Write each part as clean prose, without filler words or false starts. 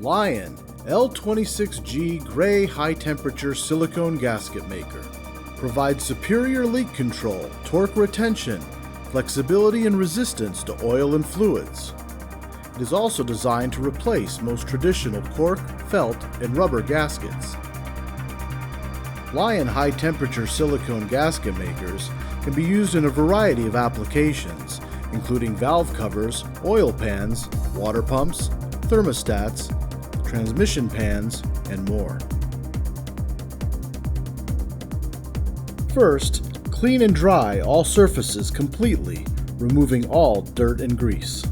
Lion L26G Gray High Temperature Silicone Gasket Maker provides superior leak control, torque retention, flexibility and resistance to oil and fluids. It is also designed to replace most traditional cork, felt, and rubber gaskets. Lion High Temperature Silicone Gasket Makers can be used in a variety of applications, including valve covers, oil pans, water pumps, thermostats, transmission pans, and more. First, clean and dry all surfaces completely, removing all dirt and grease.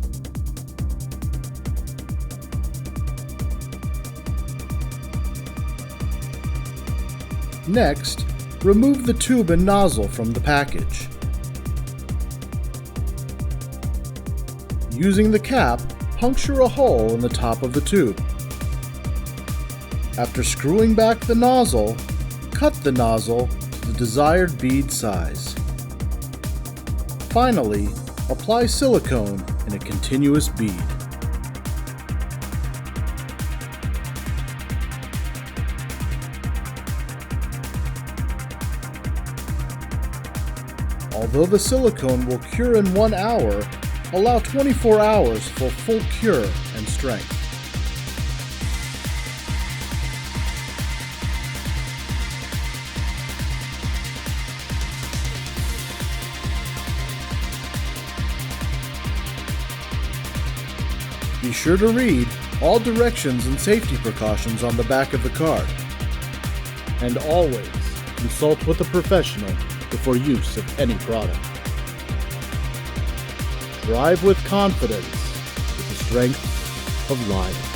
Next, remove the tube and nozzle from the package. Using the cap, puncture a hole in the top of the tube. After screwing back the nozzle, cut the nozzle to the desired bead size. Finally, apply silicone in a continuous bead. Although the silicone will cure in 1 hour, allow 24 hours for full cure and strength. Be sure to read all directions and safety precautions on the back of the card. And always consult with a professional before use of any product. Drive with confidence with the strength of Lion.